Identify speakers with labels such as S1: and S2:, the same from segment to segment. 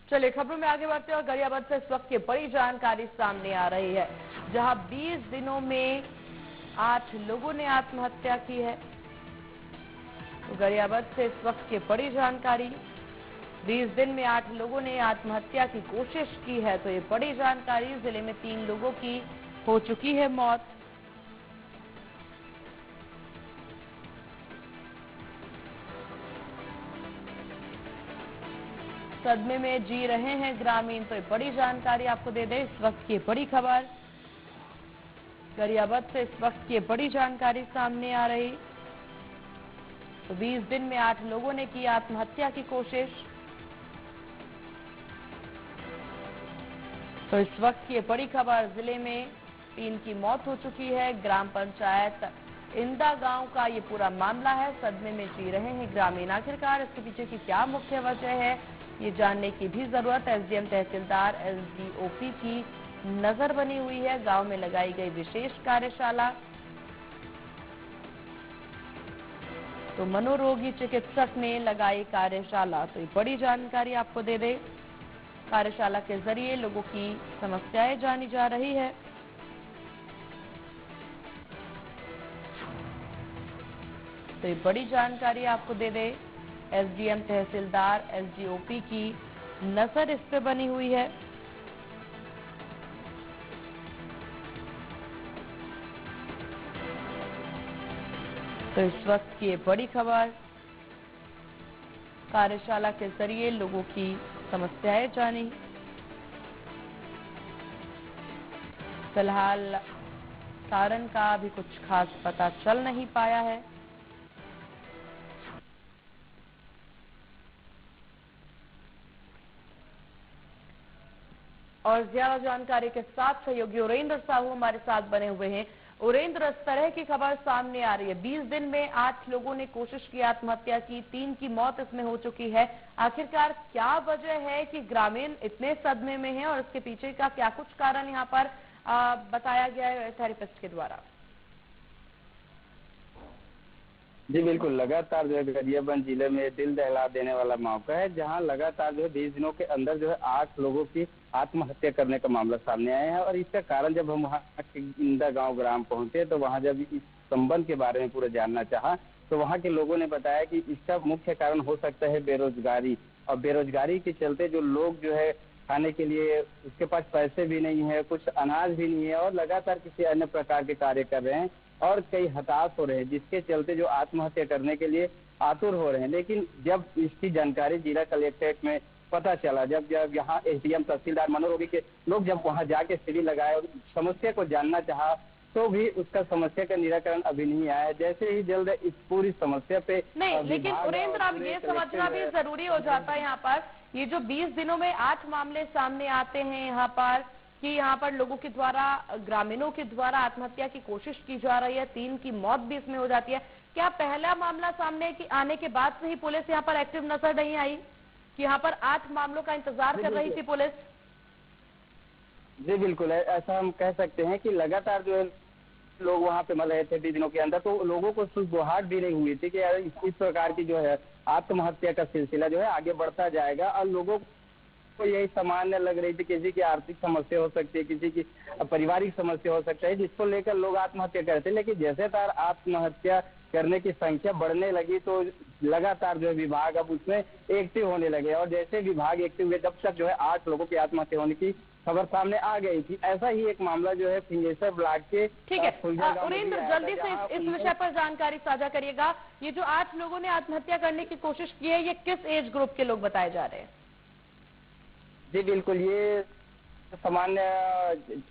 S1: चलिए खबरों में आगे बढ़ते हैं और गरियाबंद से इस वक्त की बड़ी जानकारी सामने आ रही है, जहां 20 दिनों में 8 लोगों ने आत्महत्या की है। तो गरियाबंद से इस वक्त की बड़ी जानकारी, 20 दिन में 8 लोगों ने आत्महत्या की कोशिश की है। तो ये बड़ी जानकारी, जिले में 3 लोगों की हो चुकी है मौत। सदमे में जी रहे हैं ग्रामीण। तो बड़ी जानकारी आपको दे दें, इस वक्त की बड़ी खबर गरियाबंद से इस वक्त की बड़ी जानकारी सामने आ रही। तो 20 दिन में 8 लोगों ने की आत्महत्या की कोशिश। तो इस वक्त की बड़ी खबर, जिले में 3 की मौत हो चुकी है। ग्राम पंचायत इंदा गांव का ये पूरा मामला है। सदमे में जी रहे हैं ग्रामीण। आखिरकार इसके पीछे की क्या मुख्य वजह है, ये जानने की भी जरूरत। एसडीएम तहसीलदार एसडीओपी की नजर बनी हुई है। गांव में लगाई गई विशेष कार्यशाला। तो मनोरोगी चिकित्सक ने लगाई कार्यशाला। तो ये बड़ी जानकारी आपको दे दे, कार्यशाला के जरिए लोगों की समस्याएं जानी जा रही है। तो ये बड़ी जानकारी आपको दे दे, एसडीएम तहसीलदार एसडीओपी की नजर इस पे बनी हुई है। तो इस वक्त की ये बड़ी खबर, कार्यशाला के जरिए लोगों की समस्याएं जानी। फिलहाल कारण का अभी कुछ खास पता चल नहीं पाया है। और ज्यादा जानकारी के साथ सहयोगी उरेंद्र साहू हमारे साथ बने हुए हैं। उरेंद्र, इस तरह की खबर सामने आ रही है, 20 दिन में 8 लोगों ने कोशिश की आत्महत्या की, 3 की मौत इसमें हो चुकी है। आखिरकार क्या वजह है कि ग्रामीण इतने सदमे में हैं और इसके पीछे का क्या कुछ कारण यहाँ पर बताया गया है थेरेपिस्ट के द्वारा?
S2: जी बिल्कुल, लगातार जो है गरियाबंद जिले में दिल दहला देने वाला मौका है, जहां लगातार जो है 20 दिनों के अंदर जो है 8 लोगों की आत्महत्या करने का मामला सामने आया है। और इसका कारण जब हम वहाँ के इंदा गांव ग्राम पहुंचे तो वहां जब इस संबंध के बारे में पूरा जानना चाहा तो वहां के लोगों ने बताया कि इसका मुख्य कारण हो सकता है बेरोजगारी। और बेरोजगारी के चलते जो लोग जो है खाने के लिए उसके पास पैसे भी नहीं है, कुछ अनाज भी नहीं है और लगातार किसी अन्य प्रकार के कार्य कर रहे हैं और कई हताश हो रहे हैं, जिसके चलते जो आत्महत्या करने के लिए आतुर हो रहे हैं। लेकिन जब इसकी जानकारी जिला कलेक्ट्रेट में पता चला, जब यहाँ एसडीएम तहसीलदार मनोरोगी के लोग जब वहाँ जाके शिविर लगाए और समस्या को जानना चाहा तो भी उसका समस्या का निराकरण अभी नहीं आया। जैसे ही जल्द इस पूरी समस्या पे
S1: नहीं, लेकिन उरेंद्र अब ये समझना भी जरूरी हो जाता है यहाँ पर, ये जो 20 दिनों में 8 मामले सामने आते हैं यहाँ पर कि यहाँ पर लोगों के द्वारा, ग्रामीणों के द्वारा आत्महत्या की कोशिश की जा रही है, 3 की मौत भी इसमें हो जाती है। क्या पहला मामला सामने आने के बाद से ही पुलिस यहाँ पर एक्टिव नजर नहीं आई कि यहाँ पर 8 मामलों का इंतजार कर रही थी पुलिस?
S2: जी बिल्कुल, ऐसा हम कह सकते हैं कि लगातार जो है लोग वहाँ पे मर रहे थे 20 दिनों के अंदर, तो लोगों को सुगबुहाट भी नहीं हुई थी कि इस प्रकार की जो है आत्महत्या का सिलसिला जो है आगे बढ़ता जाएगा। और लोगों को यही सामान्य लग रही थी, किसी की आर्थिक समस्या हो सकती है, किसी की पारिवारिक समस्या हो सकता है, जिसको लेकर लोग आत्महत्या करते। लेकिन जैसे तार आत्महत्या करने की संख्या बढ़ने लगी तो लगातार जो है विभाग अब उसमें एक्टिव होने लगे और जैसे विभाग एक्टिव हुए तब तक जो है 8 लोगों की आत्महत्या होने की खबर सामने आ गई थी। ऐसा ही एक मामला जो है फिंगेश्वर ब्लॉक के,
S1: ठीक है उरेंद्र, जल्दी से इस विषय पर जानकारी साझा करिएगा। ये जो 8 लोगों ने आत्महत्या करने की कोशिश की है, ये किस एज ग्रुप के लोग बताए जा रहे हैं?
S2: जी बिल्कुल, ये सामान्य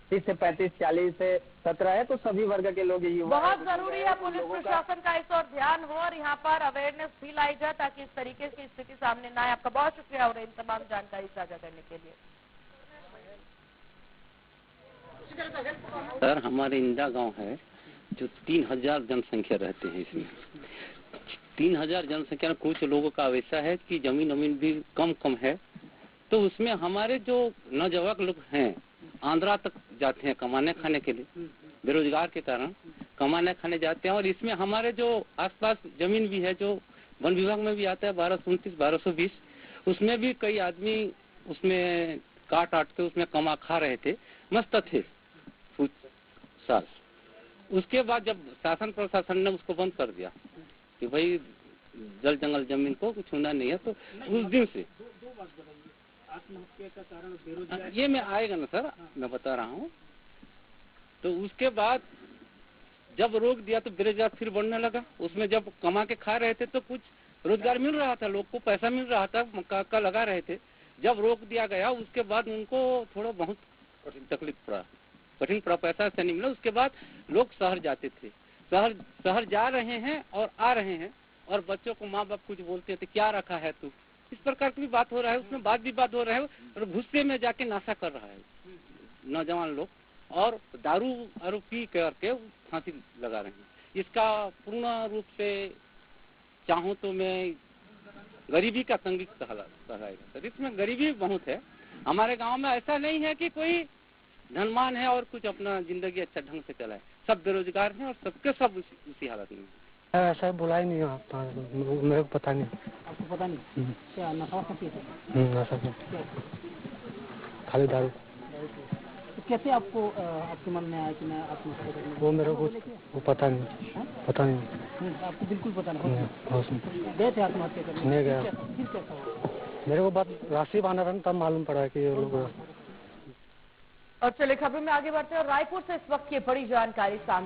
S2: 30 से 35, 40 से 17 है, तो सभी वर्ग के लोग ये
S1: बहुत जरूरी है पुलिस प्रशासन का इस और ध्यान हो और यहाँ पर अवेयरनेस भी लाई जाए ताकि इस तरीके की स्थिति सामने न आए। आपका बहुत शुक्रिया और इन तमाम जानकारी साझा करने के लिए।
S3: सर, हमारे इंदा गांव है जो 3000 जनसंख्या रहते हैं। इसमें 3000 जनसंख्या में कुछ लोगों का वैसा है कि जमीन भी कम है, तो उसमें हमारे जो नौजवान लोग हैं आंध्रा तक जाते हैं कमाने खाने के लिए, बेरोजगार के कारण कमाने खाने जाते हैं। और इसमें हमारे जो आसपास जमीन भी है जो वन विभाग में भी आता है 1229, 1220, उसमें भी कई आदमी उसमें काट के उसमें कमा खा रहे थे, मस्त थे कुछ साल। उसके बाद जब शासन प्रशासन ने उसको बंद कर दिया कि भाई जल जंगल जमीन को छूना नहीं है, तो उस दिन से
S4: आत्महत्या का कारण बेरोजगारी,
S3: ये में आएगा ना सर, मैं बता रहा हूँ। तो उसके बाद जब रोक दिया तो बेरोजगार फिर बढ़ने लगा। उसमें जब कमा के खा रहे थे तो कुछ रोजगार मिल रहा था, लोग को पैसा मिल रहा था, मक्का लगा रहे थे। जब रोक दिया गया उसके बाद उनको थोड़ा बहुत तकलीफ कठिन पड़ा, पैसा से नहीं मिला। उसके बाद लोग शहर जाते थे, शहर जा रहे हैं और आ रहे हैं, और बच्चों को माँ बाप कुछ बोलते थे, क्या रखा है तू, इस प्रकार की भी बात हो रहा है। उसमें बात विवाद हो रहा है और गुस्से में जाके नाशा कर रहा है नौजवान लोग, और दारू पी करके फांसी लगा रहे हैं। इसका पूर्ण रूप से चाहूँ तो मैं गरीबी का तंगी कहलाएगा सर। इसमें गरीबी बहुत है। हमारे गांव में ऐसा नहीं है कि कोई धनवान है और कुछ अपना जिंदगी अच्छा ढंग से चलाए, सब बेरोजगार हैं और सबके सब उसी हालत में।
S4: ऐसा बोला ही नहीं आपका, मेरे को पता नहीं। आपको पता नहीं? क्या नशा पीते? नशा खाली दारू। तो कैसे आपको आपके मन में आया कि मैं आत्महत्या करूं? वो मेरे को वो पता नहीं, पता नहीं। आपको बिल्कुल पता नहीं? गए थे आत्महत्या करने? नहीं गया। फिर कैसा हुआ? मेरे को बात राशि बांधा था तब मालूम पड़ा कि ये लोग।
S1: और चलिए खबर में आगे बढ़ते हैं। और रायपुर से इस वक्त ये बड़ी जानकारी सामने